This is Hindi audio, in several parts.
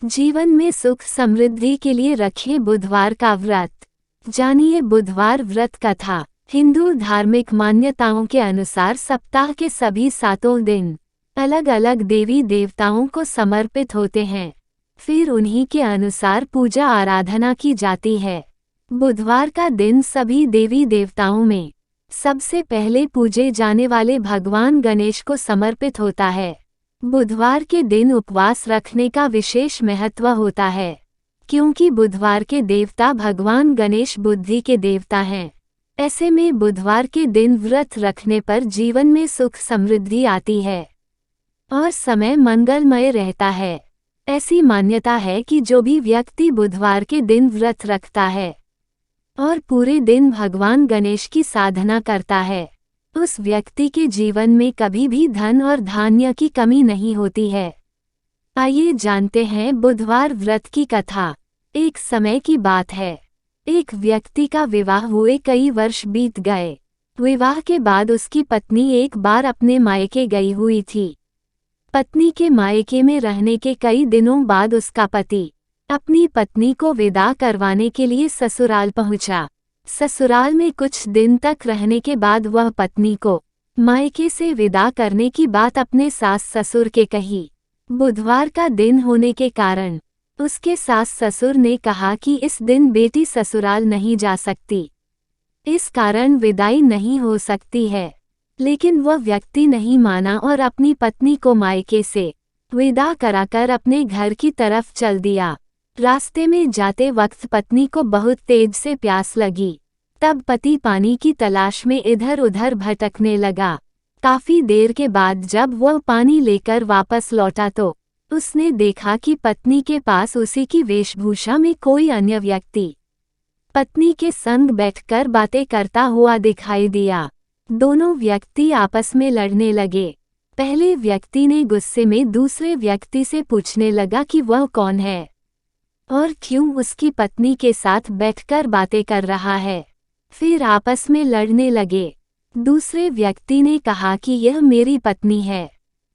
जीवन में सुख समृद्धि के लिए रखें बुधवार का व्रत। जानिए बुधवार व्रत कथा। हिंदू धार्मिक मान्यताओं के अनुसार सप्ताह के सभी 7 दिन अलग अलग देवी देवताओं को समर्पित होते हैं। फिर उन्हीं के अनुसार पूजा आराधना की जाती है। बुधवार का दिन सभी देवी देवताओं में सबसे पहले पूजे जाने वाले भगवान गणेश को समर्पित होता है। बुधवार के दिन उपवास रखने का विशेष महत्व होता है, क्योंकि बुधवार के देवता भगवान गणेश बुद्धि के देवता हैं। ऐसे में बुधवार के दिन व्रत रखने पर जीवन में सुख समृद्धि आती है और समय मंगलमय रहता है। ऐसी मान्यता है कि जो भी व्यक्ति बुधवार के दिन व्रत रखता है और पूरे दिन भगवान गणेश की साधना करता है, उस व्यक्ति के जीवन में कभी भी धन और धान्य की कमी नहीं होती है। आइए जानते हैं बुधवार व्रत की कथा। एक समय की बात है, एक व्यक्ति का विवाह हुए कई वर्ष बीत गए। विवाह के बाद उसकी पत्नी एक बार अपने मायके गई हुई थी। पत्नी के मायके में रहने के कई दिनों बाद उसका पति अपनी पत्नी को विदा करवाने के लिए ससुराल पहुंचा। ससुराल में कुछ दिन तक रहने के बाद वह पत्नी को मायके से विदा करने की बात अपने सास ससुर के कही। बुधवार का दिन होने के कारण उसके सास ससुर ने कहा कि इस दिन बेटी ससुराल नहीं जा सकती, इस कारण विदाई नहीं हो सकती है। लेकिन वह व्यक्ति नहीं माना और अपनी पत्नी को मायके से विदा कराकर अपने घर की तरफ चल दिया। रास्ते में जाते वक्त पत्नी को बहुत तेज से प्यास लगी। तब पति पानी की तलाश में इधर उधर भटकने लगा। काफी देर के बाद जब वह पानी लेकर वापस लौटा तो उसने देखा कि पत्नी के पास उसी की वेशभूषा में कोई अन्य व्यक्ति पत्नी के संग बैठकर बातें करता हुआ दिखाई दिया। दोनों व्यक्ति आपस में लड़ने लगे। पहले व्यक्ति ने गुस्से में दूसरे व्यक्ति से पूछने लगा कि वह कौन है और क्यों उसकी पत्नी के साथ बैठकर बातें कर रहा है। फिर आपस में लड़ने लगे। दूसरे व्यक्ति ने कहा कि यह मेरी पत्नी है।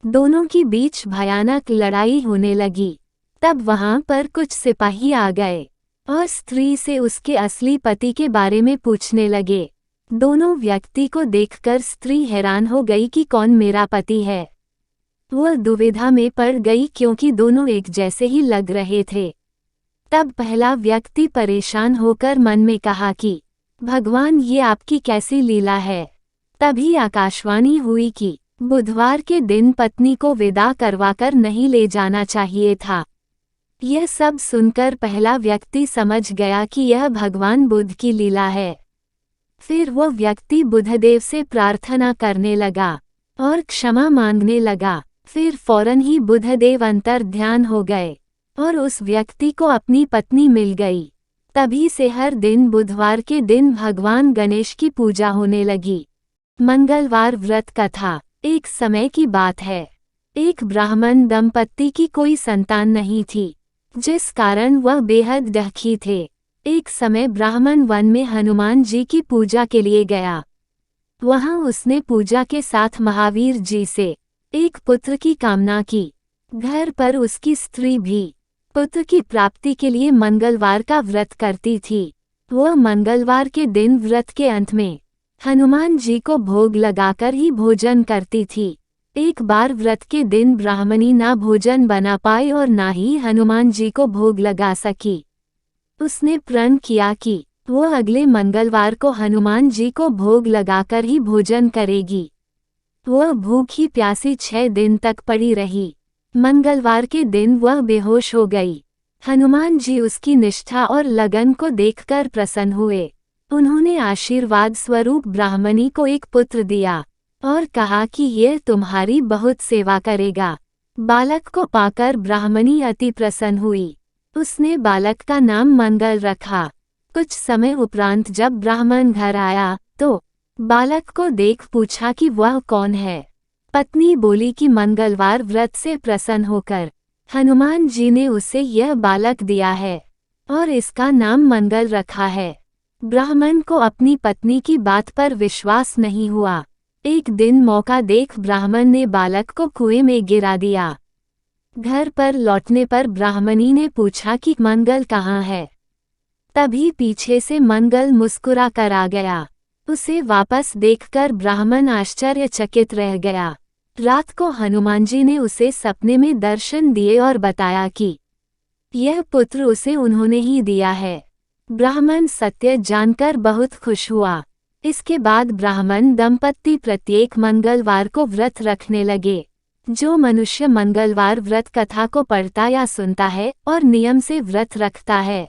दोनों के बीच भयानक लड़ाई होने लगी। तब वहां पर कुछ सिपाही आ गए और स्त्री से उसके असली पति के बारे में पूछने लगे। दोनों व्यक्ति को देखकर स्त्री हैरान हो गई कि कौन मेरा पति है। वह दुविधा में पड़ गई क्योंकि दोनों एक जैसे ही लग रहे थे। तब पहला व्यक्ति परेशान होकर मन में कहा कि भगवान, ये आपकी कैसी लीला है। तभी आकाशवाणी हुई कि बुधवार के दिन पत्नी को विदा करवाकर नहीं ले जाना चाहिए था। यह सब सुनकर पहला व्यक्ति समझ गया कि यह भगवान बुद्ध की लीला है। फिर वह व्यक्ति बुधदेव से प्रार्थना करने लगा और क्षमा मांगने लगा। फिर फौरन ही बुधदेव अंतर्ध्यान हो गए और उस व्यक्ति को अपनी पत्नी मिल गई। तभी से हर दिन बुधवार के दिन भगवान गणेश की पूजा होने लगी। मंगलवार व्रत कथा। एक समय की बात है, एक ब्राह्मण दंपत्ति की कोई संतान नहीं थी, जिस कारण वह बेहद दुखी थे। एक समय ब्राह्मण वन में हनुमान जी की पूजा के लिए गया। वहां उसने पूजा के साथ महावीर जी से एक पुत्र की कामना की। घर पर उसकी स्त्री भी पुत्र की प्राप्ति के लिए मंगलवार का व्रत करती थी। वह मंगलवार के दिन व्रत के अंत में हनुमान जी को भोग लगाकर ही भोजन करती थी। एक बार व्रत के दिन ब्राह्मणी ना भोजन बना पाई और ना ही हनुमान जी को भोग लगा सकी। उसने प्रण किया कि वह अगले मंगलवार को हनुमान जी को भोग लगाकर ही भोजन करेगी। वह भूखी प्यासी 6 दिन तक पड़ी रही। मंगलवार के दिन वह बेहोश हो गई। हनुमान जी उसकी निष्ठा और लगन को देखकर प्रसन्न हुए। उन्होंने आशीर्वाद स्वरूप ब्राह्मणी को एक पुत्र दिया और कहा कि यह तुम्हारी बहुत सेवा करेगा। बालक को पाकर ब्राह्मणी अति प्रसन्न हुई। उसने बालक का नाम मंगल रखा। कुछ समय उपरांत जब ब्राह्मण घर आया तो बालक को देख पूछा कि वह कौन है। पत्नी बोली कि मंगलवार व्रत से प्रसन्न होकर हनुमान जी ने उसे यह बालक दिया है और इसका नाम मंगल रखा है। ब्राह्मण को अपनी पत्नी की बात पर विश्वास नहीं हुआ। एक दिन मौका देख ब्राह्मण ने बालक को कुएं में गिरा दिया। घर पर लौटने पर ब्राह्मणी ने पूछा कि मंगल कहाँ है। तभी पीछे से मंगल मुस्कुरा कर आ गया। उसे वापस देखकर ब्राह्मण आश्चर्यचकित रह गया। रात को हनुमान जी ने उसे सपने में दर्शन दिए और बताया कि यह पुत्र उसे उन्होंने ही दिया है। ब्राह्मण सत्य जानकर बहुत खुश हुआ। इसके बाद ब्राह्मण दंपत्ति प्रत्येक मंगलवार को व्रत रखने लगे। जो मनुष्य मंगलवार व्रत कथा को पढ़ता या सुनता है और नियम से व्रत रखता है,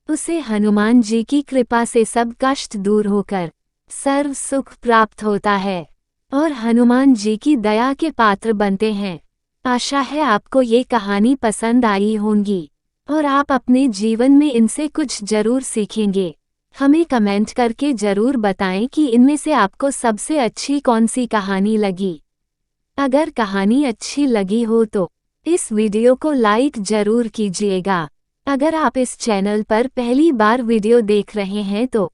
उसे हनुमान जी की कृपा से सब कष्ट दूर होकर सर्व सुख प्राप्त होता है और हनुमान जी की दया के पात्र बनते हैं। आशा है आपको ये कहानी पसंद आई होंगी और आप अपने जीवन में इनसे कुछ जरूर सीखेंगे। हमें कमेंट करके जरूर बताएं कि इनमें से आपको सबसे अच्छी कौन सी कहानी लगी। अगर कहानी अच्छी लगी हो तो इस वीडियो को लाइक जरूर कीजिएगा। अगर आप इस चैनल पर पहली बार वीडियो देख रहे हैं तो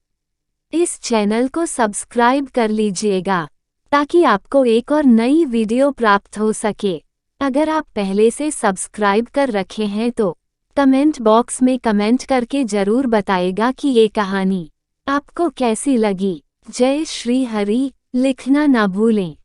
इस चैनल को सब्सक्राइब कर लीजिएगा ताकि आपको एक और नई वीडियो प्राप्त हो सके। अगर आप पहले से सब्सक्राइब कर रखे हैं तो कमेंट बॉक्स में कमेंट करके जरूर बताएगा कि ये कहानी आपको कैसी लगी। जय श्री हरि लिखना ना भूलें।